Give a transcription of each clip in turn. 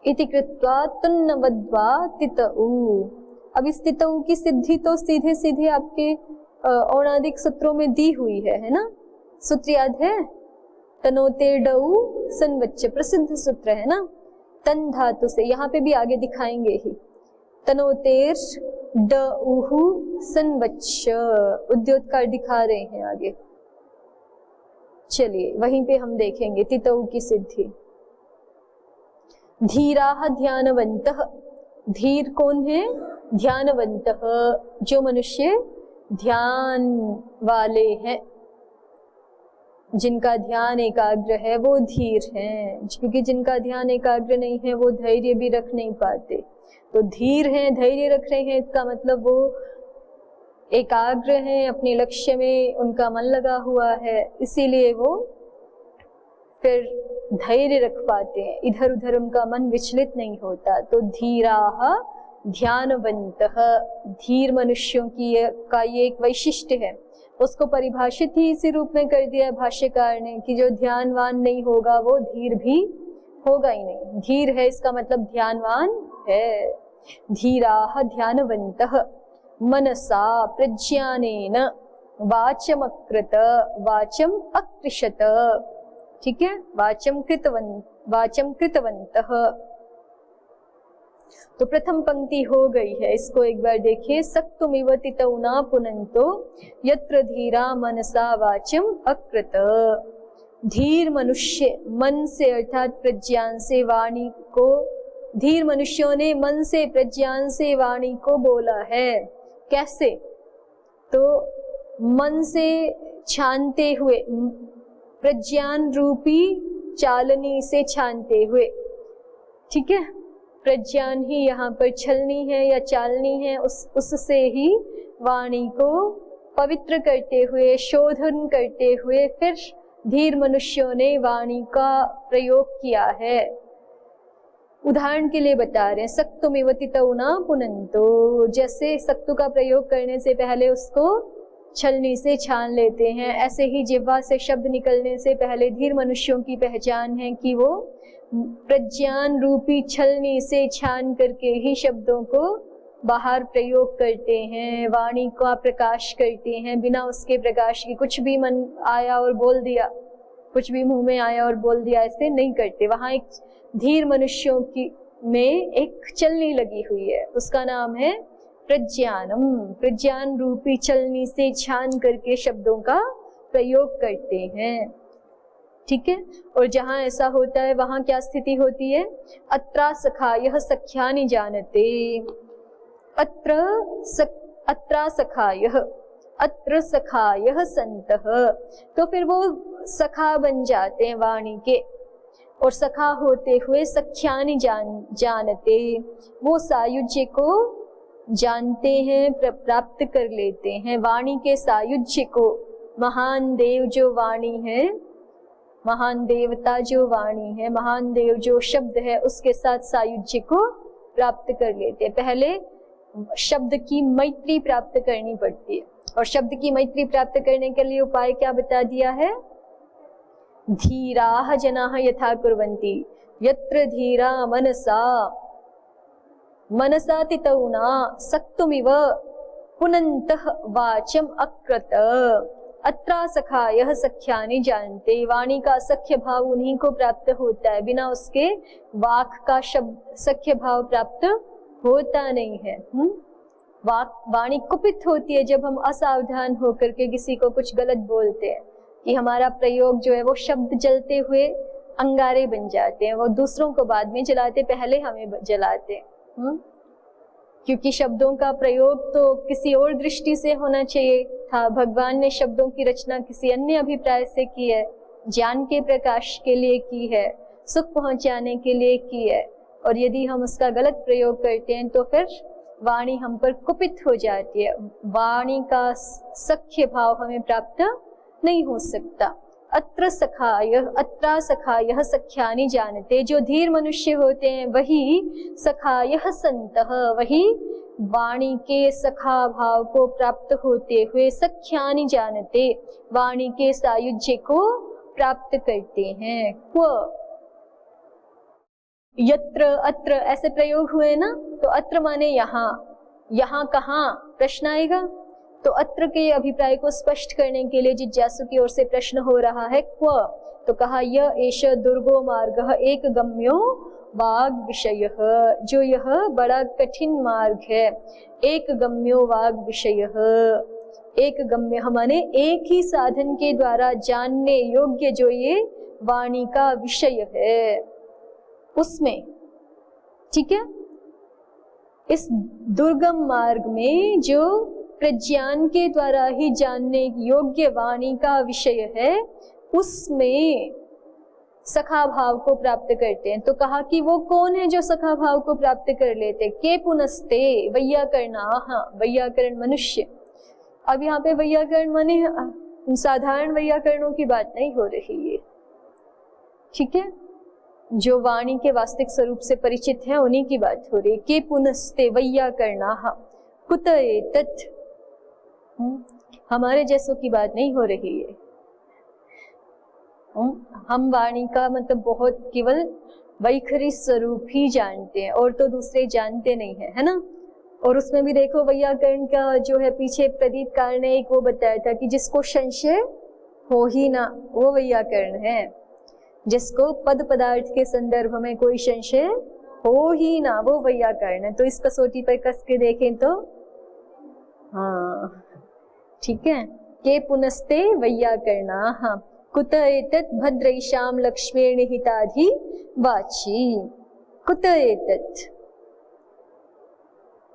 इति कृत्वा तुन्नवद्वा तितऊ। अब इस तितऊ की सिद्धि तो सीधे सीधे आपके औणादिक सूत्रों में दी हुई है ना। सूत्र याद है, तनोते डऊ संवच्च, प्रसिद्ध सूत्र है ना। तन धातु से, यहाँ पे भी आगे दिखाएंगे ही, तनोतेर डऊहु संवच्च, उद्योतकार दिखा रहे हैं आगे। चलिए वहीं पे हम देखेंगे तितऊ की सिद्धि। धीराः ध्यानवन्तः, धीर कौन है? ध्यानवन्तः, जो मनुष्य ध्यान वाले हैं, जिनका ध्यान एकाग्र है वो धीर हैं। क्योंकि जिनका ध्यान एकाग्र नहीं है वो धैर्य भी रख नहीं पाते। तो धीर हैं, धैर्य रख रहे हैं, इसका मतलब वो एकाग्र हैं, अपने लक्ष्य में उनका मन लगा हुआ है, इसीलिए वो फिर धैर्य रख पाते हैं, इधर उधर उनका मन विचलित नहीं होता। तो धीराः ध्यानवन्तः, धीर मनुष्यों की का ये एक वैशिष्ट्य है। उसको परिभाषित ही इसी रूप में कर दिया भाष्यकार ने कि जो ध्यानवान नहीं होगा वो धीर भी होगा ही नहीं। धीर है इसका मतलब ध्यानवान है। धीराः ध्यानवन्तः मनसा प्रज्ञानेन वाचमकृत, वाचम अकृशत, ठीक है, वाचम कृतवन्तः। तो प्रथम पंक्ति हो गई है, इसको एक बार देखिए। सक्तुमिव तितौ न पुनन्तो यत्र धीरा मनसा वाचम अकृत। धीर मनुष्य मन से अर्थात प्रज्ञान से वाणी को, धीर मनुष्यों ने मन से प्रज्ञान से वाणी को बोला है। कैसे? तो मन से छानते हुए, प्रज्ञान रूपी चालनी से छानते हुए, ठीक है, प्रज्ञान ही यहाँ पर छलनी है या चालनी है, उससे ही वाणी को पवित्र करते हुए, शोधन करते हुए फिर धीर मनुष्यों ने वाणी का प्रयोग किया है। उदाहरण के लिए बता रहे हैं, सक्तुमिव तितौ न पुनन्तो, जैसे सक्तु का प्रयोग करने से पहले उसको छलनी से छान लेते हैं, ऐसे ही जिह्वा से शब्द निकलने से पहले धीर मनुष्यों की पहचान है कि वो प्रज्ञान रूपी छलनी से छान करके ही शब्दों को बाहर प्रयोग करते हैं, वाणी का प्रकाश करते हैं। बिना उसके प्रकाश के कुछ भी मन आया और बोल दिया, कुछ भी मुंह में आया और बोल दिया, ऐसे नहीं करते। वहां एक धीर मनुष्यों की में एक चलनी लगी हुई है, उसका नाम है प्रज्ञानम। प्रज्ञान रूपी चलनी से छान करके शब्दों का प्रयोग करते हैं, ठीक है। और जहां ऐसा होता है वहां क्या स्थिति होती है? अत्रा सखायः सख्यानि जानते, अत्रा सखायः, अत्र सखायः संतः, तो फिर वो सखा बन जाते हैं वाणी के, और सखा होते हुए सख्यानि जानते, वो सायुज्य को जानते हैं, प्राप्त कर लेते हैं। वाणी के सायुज्य को, महान देव जो वाणी है, महान देवता जो वाणी है, महान देव जो शब्द है, उसके साथ सायुज्य को प्राप्त कर लेते हैं। पहले शब्द की मैत्री प्राप्त करनी पड़ती है, और शब्द की मैत्री प्राप्त करने के लिए उपाय क्या बता दिया है? धीराः जनाः यथा कुर्वन्ति यत्र धीरा मनसा, मनसा तितौ न सक्तुमिव पुनन्तः वाचम अकृत, अत्रा सखायः सख्यानि जानते, वाणी का सख्य भाव उन्हीं को प्राप्त होता है, बिना उसके वाक का शब्द सख्य भाव प्राप्त होता नहीं है। वाणी कुपित होती है जब हम असावधान होकर के किसी को कुछ गलत बोलते हैं, कि हमारा प्रयोग जो है वो शब्द जलते हुए अंगारे बन जाते हैं, वो दूसरों को बाद में जलाते, पहले हमें जलाते हैं। क्योंकि शब्दों का प्रयोग तो किसी और दृष्टि से होना चाहिए था। भगवान ने शब्दों की रचना किसी अन्य अभिप्राय से की है, ज्ञान के प्रकाश के लिए की है, सुख पहुंचाने के लिए की है, और यदि हम उसका गलत प्रयोग करते हैं तो फिर वाणी हम पर कुपित हो जाती है, वाणी का सख्य भाव हमें प्राप्त नहीं हो सकता। अत्रा सखायः सख्यानि जानते, जो धीर मनुष्य होते हैं वही सखायः संतः, वही वाणी के सखा भाव को प्राप्त होते हुए सख्यानि जानते, वाणी के सायुज्य को प्राप्त करते हैं। क्व यत्र अत्र ऐसे प्रयोग हुए ना, तो अत्र माने यहाँ, यहाँ कहाँ प्रश्न आएगा। तो अत्र के अभिप्राय को स्पष्ट करने के लिए जिज्ञासु की ओर से प्रश्न हो रहा है क्व, तो कहा य एष दुर्गो मार्गः एक गम्यो वाग विषयः, जो यह बड़ा कठिन मार्ग है, एक गम्यो वाग विषयः, एक गम्य माने एक ही साधन के द्वारा जानने योग्य जो ये वाणी का विषय है उसमें, ठीक है। इस दुर्गम मार्ग में जो प्रज्ञान के द्वारा ही जानने योग्य वाणी का विषय है, उसमें सखा भाव को प्राप्त करते हैं। तो कहा कि वो कौन है जो सखा भाव को प्राप्त कर लेते, के पुनस्ते वैयाकरणाः, वैयाकरण मनुष्य। अब यहाँ पे वैयाकरण माने साधारण वैयाकरणों की बात नहीं हो रही है, ठीक है, जो वाणी के वास्तविक स्वरूप से परिचित है उन्हीं की बात हो रही है। के पुनस्ते वैयाकरणाः कुत एतत्, हमारे जैसों की बात नहीं हो रही है। हम वाणी का मतलब बहुत केवल वैखरी स्वरूप ही जानते हैं और तो दूसरे जानते नहीं है, है ना। और उसमें भी देखो वैयाकरण का जो है, पीछे प्रदीप कार ने एक वो बताया था कि जिसको संशय हो ही ना वो वैयाकरण है, जिसको पद पदार्थ के संदर्भ में कोई संशय हो ही ना वो वैयाकरण है। तो इस कसौटी पर कस के देखें तो हाँ ठीक है। के पुनस्ते वैयाकरणाः कुत एतत् भद्रैषां लक्ष्मीर्निहिताधि वाची, कुत एतत्,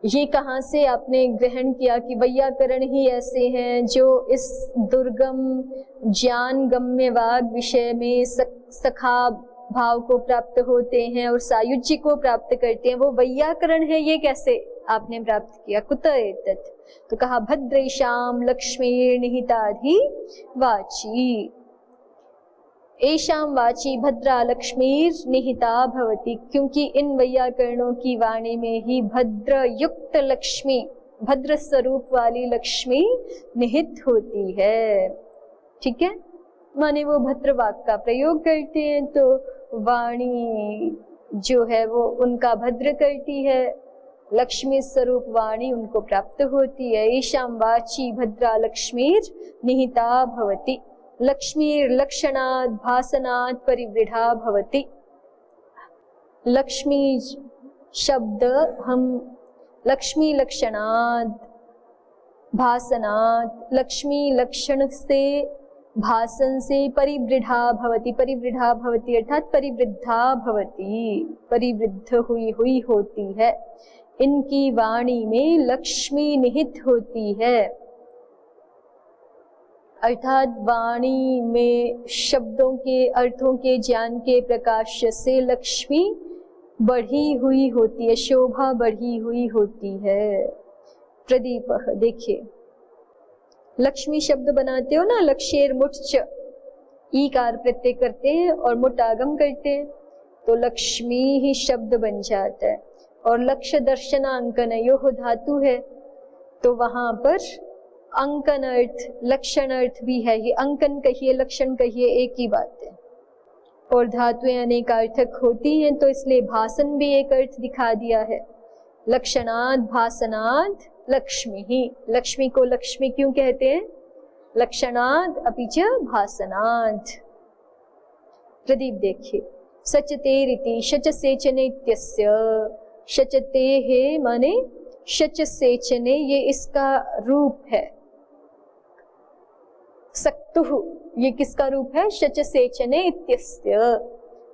ये कहाँ से आपने ग्रहण किया कि वैयाकरण ही ऐसे हैं जो इस दुर्गम ज्ञान गम्य वाग विषय में सखा भाव को प्राप्त होते हैं और सायुज्य को प्राप्त करते हैं, वो वैयाकरण है, ये कैसे आपने प्राप्त किया। कुत एतत्, तो कहा भद्रैषां लक्ष्मीर्निहिताधि वाची, एषां वाची भद्रा लक्ष्मीर्निहिता भवति, क्योंकि इन वैयाकरणों की वाणी में ही भद्र युक्त लक्ष्मी, भद्र स्वरूप वाली लक्ष्मी निहित होती है, ठीक है। माने वो भद्र वाक्य का प्रयोग करते हैं तो वाणी जो है वो उनका भद्र करती है, लक्ष्मी स्वरूप वाणी उनको प्राप्त होती है। एषां वाची भद्रा लक्ष्मीर्निहिता भवति, लक्ष्मीर्लक्षणात् भासनात् परिवृढा भवति। लक्ष्मी शब्द हम लक्ष्मी लक्षणात् भासनात्, लक्ष्मी लक्षण से भासन से परिवृढा भवति, परिवृढा भवति अर्थात परिवृद्धा भवति, परिवृद्ध हुई होती है। इनकी वाणी में लक्ष्मी निहित होती है, अर्थात वाणी में शब्दों के अर्थों के ज्ञान के प्रकाश से लक्ष्मी बढ़ी हुई होती है, शोभा बढ़ी हुई होती है। प्रदीप देखिए, लक्ष्मी शब्द बनाते हो ना, लक्ष्येर मुठ च, ईकार प्रत्यय करते हैं और मुठ आगम करते हैं तो लक्ष्मी ही शब्द बन जाता है। और लक्ष्य दर्शनांकन यो धातु है तो वहां पर अंकन अर्थ लक्षण अर्थ भी है, ये अंकन कहिए लक्षण कहिए एक ही बात है। और धातुएं अनेकार्थक होती हैं तो इसलिए भासन भी एक अर्थ दिखा दिया है। लक्षणात् भासनात् लक्ष्मी ही, लक्ष्मी को लक्ष्मी क्यों कहते हैं, लक्षणात् अपि च भासनात्। प्रदीप देखिए, सचतेरिति शच सेचने इत्यस्य, शचते है माने शच सेचने, ये इसका रूप है। सक्तुः ये किसका रूप है, शच सेचने इत्यस्य।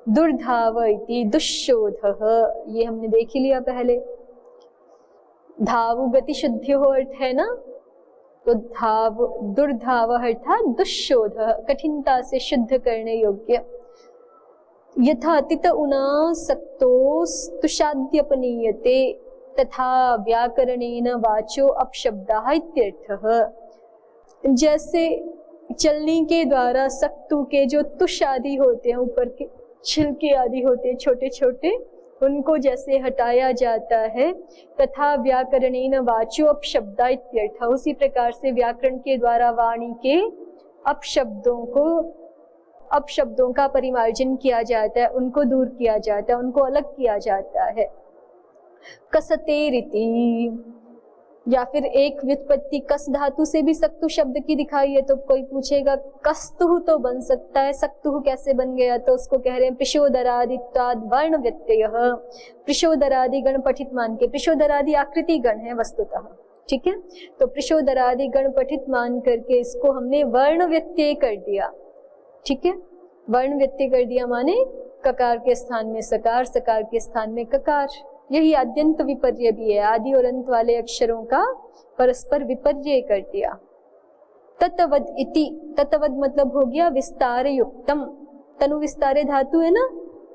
दुर्धाव इति दुष्शोधः, ये हमने देख ही लिया पहले। धावु गति शुद्धि हो अर्थ है ना, तो धाव दुर्धाव अर्थात दुष्शोध, कठिनता से शुद्ध करने योग्य। यथा तित उना सक्तोस्तुषाद्यपनीयते तथा व्याकरणेन वाचो अपशब्दाः इत्यर्थः। जैसे चलने के द्वारा सक्तु के जो तुष आदि होते हैं, ऊपर के छिलके आदि होते हैं छोटे छोटे, उनको जैसे हटाया जाता है, तथा व्याकरणेन वाचो अपशब्दा इत्यर्थ, उसी प्रकार से व्याकरण के द्वारा वाणी के अपशब्दों को अपशब्दों का परिमार्जन किया जाता है, उनको दूर किया जाता है, उनको अलग किया जाता है। कसते रीति, या फिर एक व्युत्पत्ति कस धातु से भी सक्तु शब्द की दिखाई है, तो कोई पूछेगा कस्तुः तो बन सकता है, सक्तुः कैसे बन गया? तो उसको कह रहे हैं प्रशोदरादित्वाद वर्ण व्यत्ययः। प्रशोदरादि गण पठित मान के, प्रशोदरादि आकृति गण है वस्तुतः, ठीक है, तो प्रशोदरादि गण पठित मान करके इसको हमने वर्ण व्यत्यय कर दिया, ठीक है। वर्ण व्यत्यय कर दिया माने ककार के स्थान में सकार, सकार के स्थान में ककार। यही आद्यंत विपर्य भी है, आदि और अंत वाले अक्षरों का परस्पर विपर्य कर दिया। ततवद इति, ततवद मतलब हो गया विस्तार युक्तम। तनु विस्तारे धातु है ना,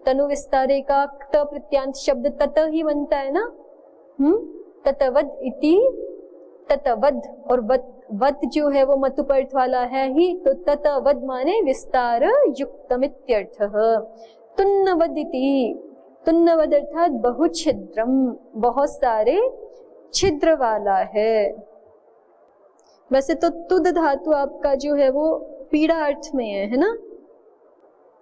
तनु विस्तारे का त प्रत्यांत शब्द तत ही बनता है ना। ततवद इति, ततवद और वद जो है वो मतुपर्थ वाला है ही, तो ततवद माने विस्तार युक्तम इत्यर्थः। तुन्नवद इति, तुन्नवद अर्थात बहुछिद्रम, बहुत सारे छिद्र वाला है। वैसे तो तुद धातु आपका जो है वो पीड़ा अर्थ में है ना,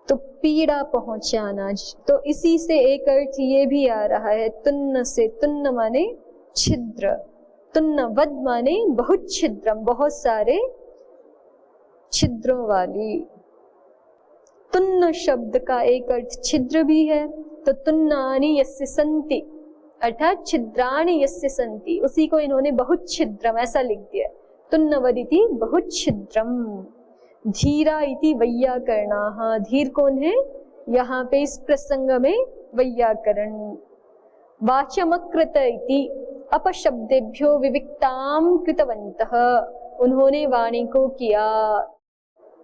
तो पीड़ा पहुंचाना, तो इसी से एक अर्थ ये भी आ रहा है तुन्न से। तुन्न माने छिद्र, तुन्नवद माने बहुत छिद्रम, बहुत सारे छिद्रों वाली। तुन्न शब्द का एक अर्थ छिद्र भी है, तो तुन्नानि यस्य सन्ति अर्थात छिद्राणि यस्य सन्ति, उसी को इन्होंने बहुत छिद्रम ऐसा लिख दिया। तुन्नवदिति बहुत छिद्रम। धीरा इति वैयाकरणाः, धीर कौन है यहाँ पे इस प्रसंग में? वैयाकरण। वाचमकृत इति अपशब्देभ्यो विविक्ताम कृतवन्तः, उन्होंने वाणी को किया,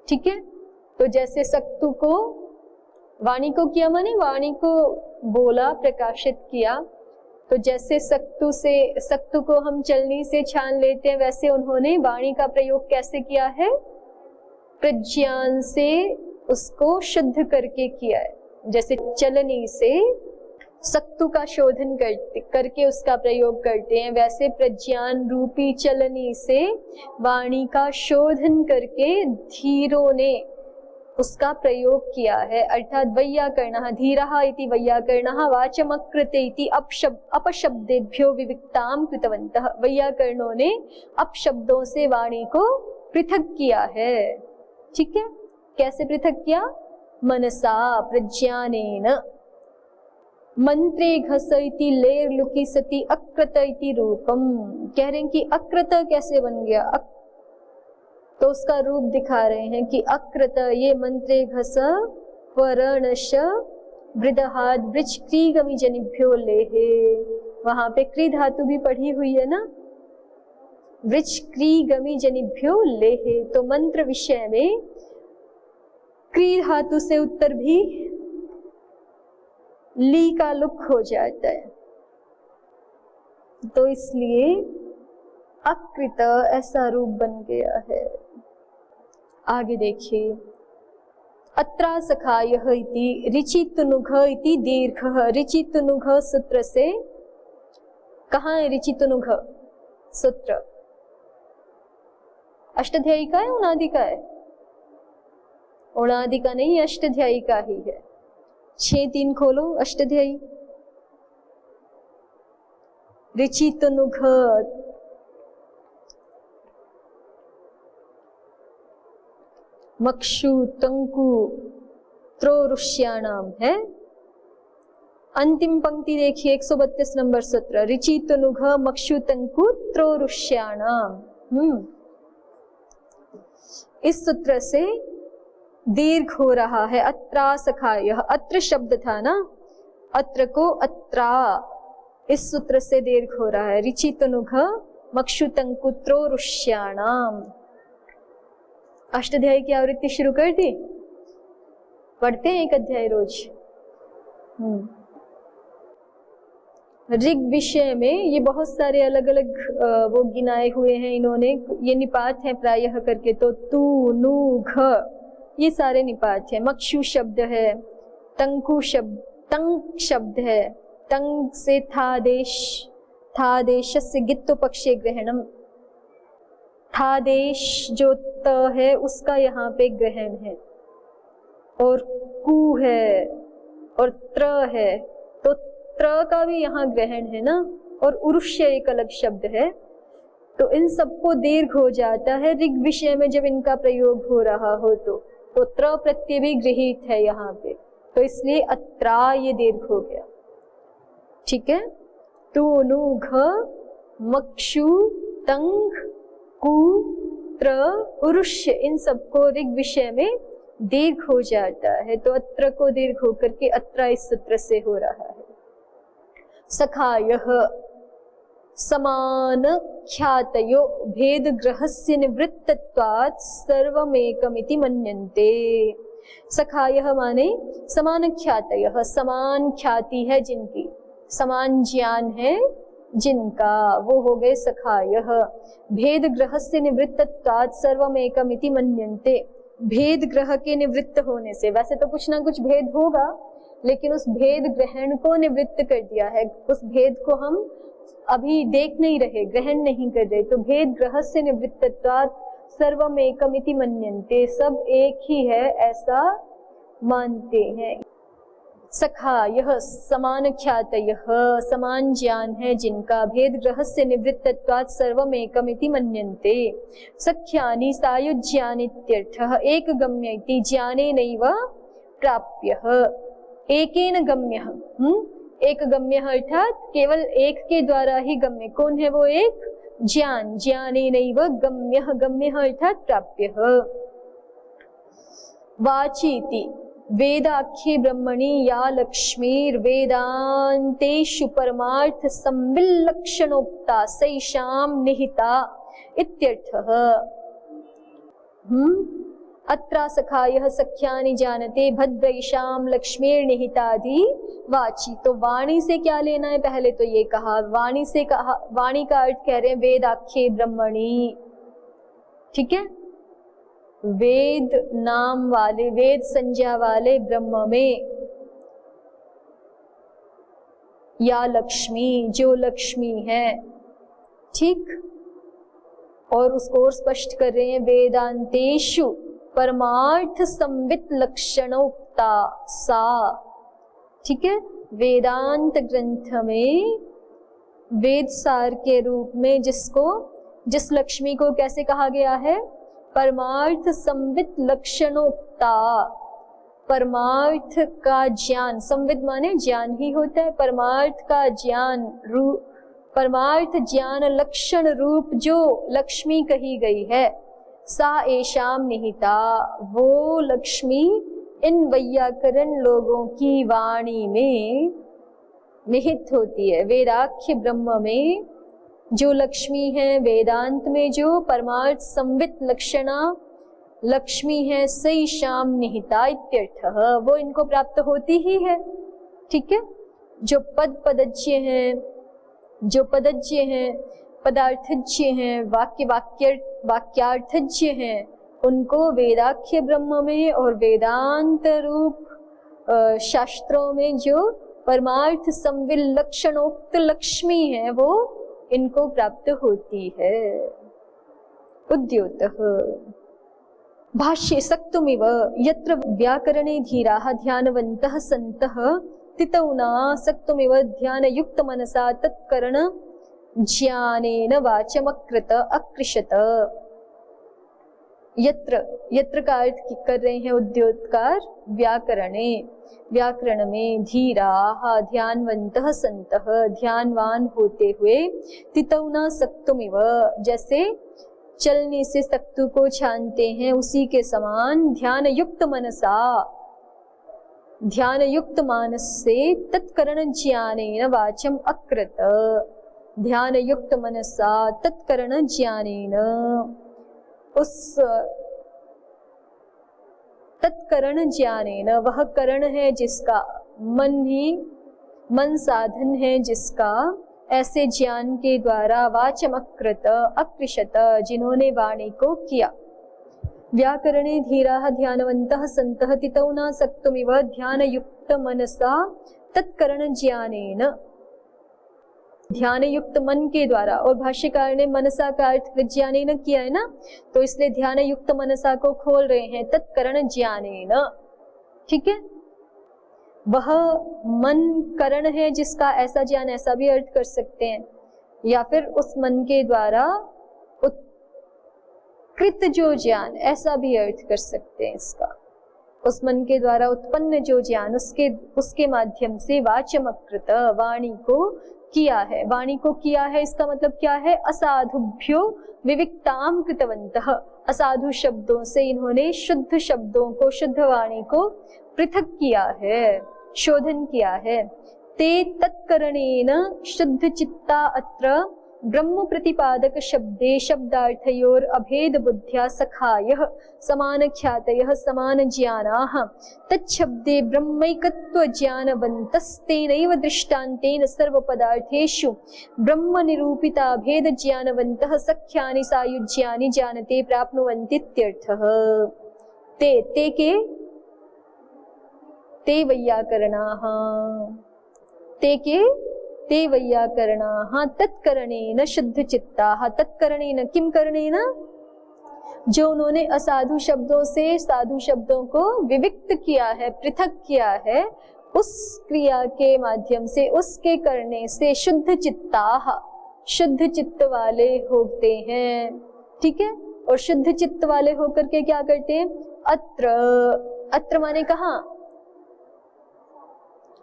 ठीक है। तो जैसे सक्तु को वाणी को किया माने वाणी को बोला, प्रकाशित किया, तो जैसे सक्तु को हम चलनी से छान लेते हैं, वैसे उन्होंने वाणी का प्रयोग कैसे किया है? प्रज्ञान से उसको शुद्ध करके किया है। जैसे चलनी से सक्तु का शोधन करके उसका प्रयोग करते हैं, वैसे प्रज्ञान रूपी चलनी से वाणी का शोधन करके धीरों ने उसका प्रयोग किया है। अर्थात वैयाकरणः, धीरः इति वैयाकरणः वाचमकृते इति अपशब्देभ्यो विविक्ताम कृतवन्तः, वैयाकरणों ने अपशब्दों से वाणी को पृथक किया है, ठीक है। कैसे पृथक किया? मनसा प्रज्ञानेन। मंत्रे घस इति लेर लुकी सति अकृत इति रूपम, कह रहे हैं कि अकृत कैसे बन गया? तो उसका रूप दिखा रहे हैं कि अकृत, ये मंत्रे घस वरणश वृदहाद वृच क्री गमी जनिभ्यो लेहे, वहां पे क्री धातु भी पढ़ी हुई है ना, वृच क्री गमी जनिभ्यो लेहे, तो मंत्र विषय में क्री धातु से उत्तर भी ली का लुक हो जाता है, तो इसलिए अकृत ऐसा रूप बन गया है। आगे देखिए, अत्रा सखायः इति ऋचितुनुघ इति दीर्घः। ऋचितुनुघ सूत्र से, कहाँ है ऋचितुनुघ सूत्र? अष्टाध्यायी का है, उनादि का है? उनादि का नहीं, अष्टाध्यायी का ही है। 6-3 खोलो अष्टाध्यायी। ऋचितुनुघ मक्षु तंकु त्रोरुष्याणाम है। अंतिम पंक्ति देखिए, 132 नंबर सूत्र, ऋचितुनुघ मक्षु तंकु त्रोरुष्याणाम। इस सूत्र से दीर्घ हो रहा है। अत्रा सखायः, अत्र शब्द था ना, अत्र को अत्रा, इस सूत्र से दीर्घ हो रहा है। ऋचितुनुघ मक्षु तंकु त्रोरुष्याणाम। अष्टाध्यायी की आवृत्ति शुरू कर दी, पढ़ते हैं एक अध्याय रोज। ऋग विषय में ये बहुत सारे अलग अलग वो गिनाए हुए हैं इन्होंने, ये निपात है प्रायः करके, तो तू नु घ ये सारे निपात है। मक्षु शब्द है, तंकु शब्द, तंक शब्द है, तंग से थादेश, थादेश से गित्तो पक्षे ग्रहणम, थादेश जो त है उसका यहाँ पे ग्रहण है। और कु है और त्र है, तो त्र का भी यहाँ ग्रहण है ना, और उरुष्य एक अलग शब्द है, तो इन सबको दीर्घ हो जाता है ऋग विषय में जब इनका प्रयोग हो रहा हो तो त्र प्रत्यय भी गृहीत है यहाँ पे, तो इसलिए अत्रा ये दीर्घ हो गया। ठीक है, तु नु घ मक्षु तंग कु त्र उरुष्य इन सबको ऋग विषय में दीर्घ हो जाता है, तो अत्र को दीर्घ होकर के अत्रा इस सूत्र से हो रहा है। सखायः समान ख्यातयो भेद ग्रहस्य निवृत्तत्वात् सर्वमेकमिति मन्यन्ते। सखायः माने समान ख्यातयः, समान ख्याति है जिनकी, समान ज्ञान है जिनका, वो हो गए सखायः। भेद ग्रहस्य निवृत्तत्वात् सर्वमेकमिति मन्यन्ते, भेद ग्रह के निवृत्त होने से, वैसे तो कुछ ना कुछ भेद होगा लेकिन उस भेद ग्रहण को निवृत्त कर दिया है, उस भेद को हम अभी देख नहीं रहे, ग्रहण नहीं कर रहे, तो भेद ग्रह से निवृत्तत्वात् सर्वमेकमिति मन्यन्ते, सब एक ही है ऐसा मानते हैं। सखायः समान ख्यातयः, समान ज्ञान है जिनका, भेद ग्रह से निवृत्तत्वात् सर्वमेकमिति मन्यन्ते। सख्यानि सायुज्यानित्यर्थः, एक गम्येति ज्ञानेनैव प्राप्यः, एकेन गम्यः, एक गम्य अर्थात केवल एक के द्वारा ही गम्य, कौन है वो एक? ज्ञान, ज्ञानेनैव गम्यः, गम्यः अर्थात प्राप्यः। वाचीति वेदाख्ये ब्रह्मणि या लक्ष्मीर्वेदान्तेषु परमार्थ संविल्लक्षणोक्ता सैषां निहिता इत्यर्थः। अत्रा सखायः सख्यानि जानते भद्रैषां लक्ष्मीर्निहितादि वाची, तो वाणी से क्या लेना है, पहले तो ये कहा, वाणी से कहा, वाणी का अर्थ कह रहे हैं वेदाख्ये ब्रह्मणि, ठीक है, वेद नाम वाले, वेद संज्ञा वाले ब्रह्म में, या लक्ष्मी, जो लक्ष्मी है, ठीक, और उसको और स्पष्ट कर रहे हैं वेदांतेषु परमार्थ संवित लक्षणोक्ता सा, ठीक है, वेदांत ग्रंथ में वेद सार के रूप में जिसको, जिस लक्ष्मी को कैसे कहा गया है, परमार्थ संवित लक्षणोक्ता, परमार्थ का ज्ञान, संवित माने ज्ञान ही होता है, परमार्थ का ज्ञान रूप, परमार्थ ज्ञान लक्षण रूप जो लक्ष्मी कही गई है, सा एषाम निहिता, वो लक्ष्मी इन वैयाकरण लोगों की वाणी में निहित होती है। वेदाख्य ब्रह्म में जो लक्ष्मी है, वेदांत में जो परमार्थ संवित लक्षणा लक्ष्मी है, सैषाम निहिता इत्यर्थः, वो इनको प्राप्त होती ही है, ठीक है। जो पद पदज्य हैं, जो पदज्य हैं, पदार्थज्य हैं, वाक्यार्थज्य हैं, उनको वेदाख्य ब्रह्म में और वेदांत रूप शास्त्रों में जो परमार्थ संविलक्षणोक्त लक्ष्मी है, वो इनको प्राप्त होती है। उद्योतः भाष्ये सक्तुमिव यत्र व्याकरणे धीराः ध्यानवन्तः सन्तः तितौ न सक्तुमिव ध्यानयुक्त मनसा तत्करण ज्ञानेन वाचमकृत अकृशत। यत्र, यत्र का अर्थ कर रहे हैं उद्योतकार, व्याकरणे, व्याकरण में, धीराः ध्यानवन्तः सन्तः, ध्यानवान होते हुए, तितौ न सक्तुमिव, जैसे चलने से सक्तु को छानते हैं उसी के समान, ध्यान युक्त मनसा, ध्यान युक्त मानस से तत्करण ज्ञानेन वाचम अकृत, ध्यान युक्त मनसा तत्करण ज्ञानेन, उस तत्करण ज्ञानेन, वह करण है जिसका, मन ही, मन साधन है जिसका, ऐसे ज्ञान के द्वारा वाचमकृत अकृशत, जिन्होंने वाणी को किया। व्याकरणे धीराः ध्यानवन्तः सन्तः तितौ न सक्तुमिव ध्यानयुक्त मनसा तत्करण ज्ञानेन, ध्यान युक्त मन के द्वारा, और भाष्यकार ने मनसा का अर्थ विज्ञानेन किया है ना, तो इसलिए ध्यान युक्त मनसा को खोल रहे हैं, तत्करण ज्ञानेन, ठीक है, वह मन करण है जिसका ऐसा ज्ञान, ऐसा भी अर्थ कर सकते हैं, या फिर उस मन के द्वारा उत्कृत जो ज्ञान, ऐसा भी अर्थ कर सकते हैं इसका। उस मन के द्वारा उत्पन्न जो ज्ञान, उसके माध्यम से वाचमकृत, वाणी को किया है। वाणी को किया है इसका मतलब क्या है? असाधुभ्यो विविक्ताम कृतवन्तः, असाधु शब्दों से इन्होंने शुद्ध शब्दों को, शुद्ध वाणी को पृथक किया है, शोधन किया है। ते तत्करणेन शुद्ध चित्ता अत्र ब्रह्म प्रतिपादक शब्दे शब्दार्थयोर अभेद बुद्ध्या सखायः समान ख्यातयः समान ज्ञानाः तच्छब्दे ब्रह्मैकत्व ज्ञानवन्तस्तेनैव दृष्टान्तेन सर्व पदार्थेषु ब्रह्म निरूपिता भेद ज्ञानवन्तः सख्यानि सायुज्यानि जानते प्राप्नुवन्तीत्यर्थः। ते के ते वैयाकरणाः, ते के ते वैयाकरणाः तत्करणेन शुद्ध चित्ताः, तत्करणेन किम करणेन, जो उन्होंने असाधु शब्दों से साधु शब्दों को विविक्त किया है, पृथक किया है, उस क्रिया के माध्यम से, उसके करने से शुद्ध चित्ताः, शुद्ध चित्त वाले होते हैं। ठीक है, और शुद्ध चित्त वाले होकर के क्या करते हैं? अत्र, अत्र माने कहाँ?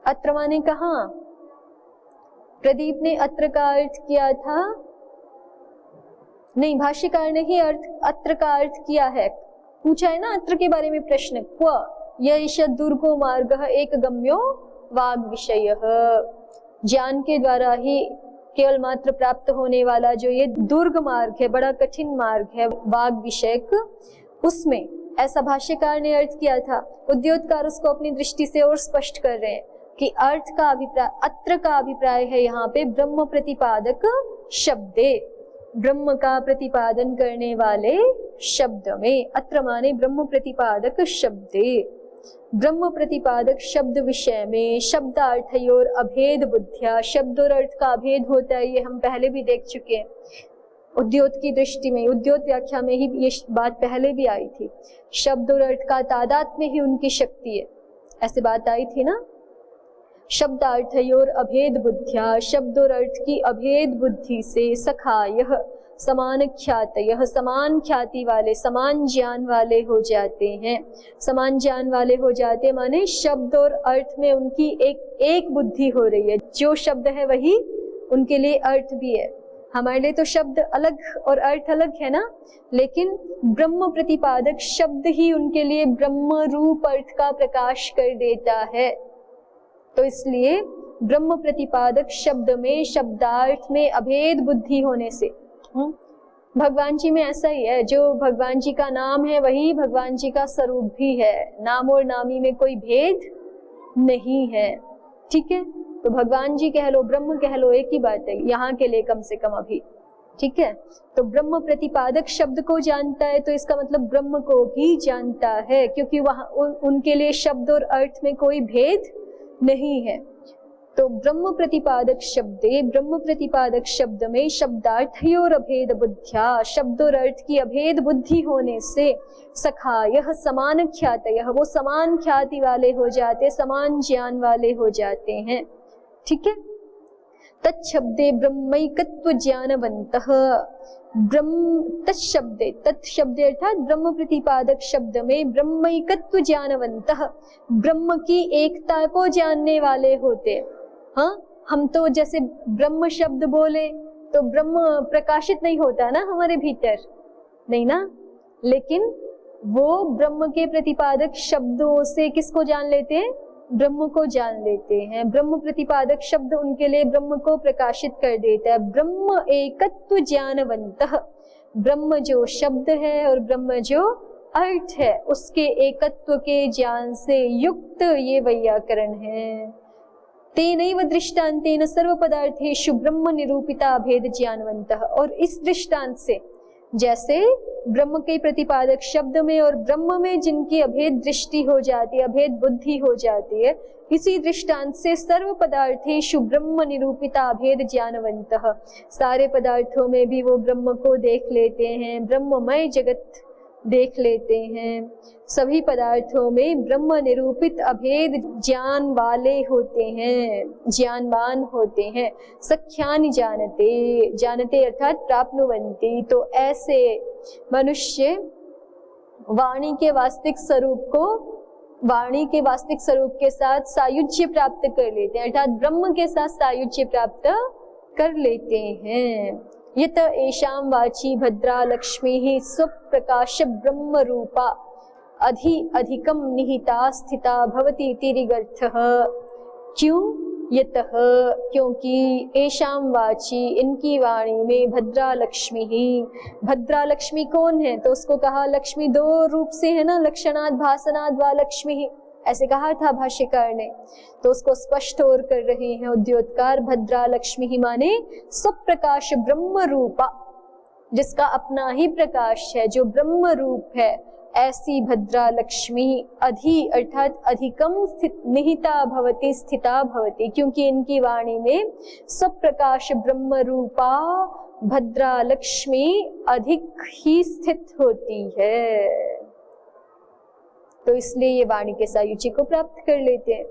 अत्र माने कहाँ? प्रदीप ने अत्र का अर्थ किया था, नहीं, भाष्यकार ने ही अत्र का अर्थ किया है। पूछा है ना अत्र के बारे में प्रश्न, क्व यश दुर्गो मार्गः एकगम्यो वाग विषयः, ज्ञान के द्वारा ही केवल मात्र प्राप्त होने वाला जो ये दुर्ग मार्ग है, बड़ा कठिन मार्ग है वाग विषयक, उसमें ऐसा भाष्यकार ने अर्थ किया था। उद्योतकार उसको अपनी दृष्टि से और स्पष्ट कर रहे हैं कि अर्थ का अभिप्राय, अत्र का अभिप्राय है यहाँ पे ब्रह्म प्रतिपादक शब्दे, ब्रह्म का प्रतिपादन करने वाले शब्द में। अत्र माने ब्रह्म प्रतिपादक शब्दे, ब्रह्म प्रतिपादक शब्द विषय में शब्दार्थयोर अभेद बुद्धिया, शब्द और अर्थ का अभेद होता है, ये हम पहले भी देख चुके हैं। उद्योत की दृष्टि में, उद्योत व्याख्या में ही ये बात पहले भी आई थी। शब्द और अर्थ का तादाद में ही उनकी शक्ति है, ऐसे बात आई थी ना। शब्दार्थयोर अभेद बुद्धिया, शब्द और अर्थ की अभेद बुद्धि से सखायः समान ख्यातयः, समान ख्याति वाले, समान ज्ञान वाले हो जाते हैं। समान ज्ञान वाले हो जाते माने शब्द और अर्थ में उनकी एक बुद्धि हो रही है। जो शब्द है वही उनके लिए अर्थ भी है। हमारे लिए तो शब्द अलग और अर्थ अलग है ना, लेकिन ब्रह्म प्रतिपादक शब्द ही उनके लिए ब्रह्म रूप अर्थ का प्रकाश कर देता है। तो इसलिए ब्रह्म प्रतिपादक शब्द में, शब्दार्थ में अभेद बुद्धि होने से, भगवान जी में ऐसा ही है, जो भगवान जी का नाम है वही भगवान जी का स्वरूप भी है। नाम और नामी में कोई भेद नहीं है। ठीक है, तो भगवान जी कह लो, ब्रह्म कह लो, एक ही बात है यहाँ के लिए, कम से कम अभी। ठीक है, तो ब्रह्म प्रतिपादक शब्द को जानता है तो इसका मतलब ब्रह्म को भी जानता है, क्योंकि वहां उनके लिए शब्द और अर्थ में कोई भेद नहीं है। तो ब्रह्म प्रतिपादक शब्दे, ब्रह्म प्रतिपादक शब्द में शब्दार्थयोर अभेद बुद्धिया, शब्द और अर्थ की अभेद बुद्धि होने से सखायः समान ख्यातयः, वो समान ख्याति वाले हो जाते, समान ज्ञान वाले हो जाते हैं। ठीक है, तच्छब्दे ब्रह्मैकत्व ज्ञानवन्तः, ब्रह्म तत्शब्दे, तत्शब्दे अर्थात ब्रह्म प्रतिपादक शब्द में ब्रह्मैकत्व ज्ञानवन्तः, ब्रह्म की एकता को जानने वाले होते। हाँ, हम तो जैसे ब्रह्म शब्द बोले तो ब्रह्म प्रकाशित नहीं होता ना हमारे भीतर, नहीं ना, लेकिन वो ब्रह्म के प्रतिपादक शब्दों से किसको जान लेते हैं? ब्रह्म को जान लेते हैं। ब्रह्म प्रतिपादक शब्द उनके लिए ब्रह्म को प्रकाशित कर देता है। ब्रह्म एकत्व ज्ञानवन्तः, ब्रह्म जो शब्द है और ब्रह्म जो अर्थ है उसके एकत्व के ज्ञान से युक्त ये वैयाकरण है। तेनैव दृष्टान्तेन सर्व पदार्थेषु ब्रह्म निरूपिता भेद ज्ञानवन्तः, और इस दृष्टांत से, जैसे ब्रह्म के प्रतिपादक शब्द में और ब्रह्म में जिनकी अभेद दृष्टि हो जाती है, अभेद बुद्धि हो जाती है, इसी दृष्टांत से सर्व पदार्थेषु ब्रह्म निरूपिता अभेद ज्ञानवन्तः, सारे पदार्थों में भी वो ब्रह्म को देख लेते हैं। ब्रह्ममय जगत देख लेते हैं। सभी पदार्थों में ब्रह्म निरूपित अभेद ज्ञान वाले होते हैं, ज्ञानवान होते हैं। सख्यानि जानते, जानते अर्थात प्राप्नुवन्ति। तो ऐसे मनुष्य वाणी के वास्तविक स्वरूप को, वाणी के वास्तविक स्वरूप के साथ सायुज्य प्राप्त कर लेते हैं, अर्थात ब्रह्म के साथ सायुज्य प्राप्त कर लेते हैं। यत एषां वाची भद्रा लक्ष्मी स्वप्रकाश ब्रह्म रूपा अधिकम निहिता स्थिता भवति इति ऋगर्थः। क्यों? यतः, क्योंकि एषां वाची, इनकी वाणी में भद्रा लक्ष्मी ही, भद्रा लक्ष्मी कौन है? तो उसको कहा लक्ष्मी दो रूप से है ना, लक्षणाद भासनाद वा लक्ष्मी ही, ऐसे कहा था भाष्यकार ने। तो उसको स्पष्ट और कर रहे हैं उद्योतकार। भद्रा लक्ष्मी ही माने सब प्रकाश ब्रह्म रूपा, जिसका अपना ही प्रकाश है, जो ब्रह्म रूप है, ऐसी भद्रा लक्ष्मी अधि अर्थात अधिकम स्थित निहिता भवति स्थिता भवति, क्योंकि इनकी वाणी में सब प्रकाश ब्रह्म रूपा भद्रा लक्ष्मी अधिक ही स्थित होती है। तो इसलिए ये वाणी के सायुज्य को प्राप्त कर लेते हैं।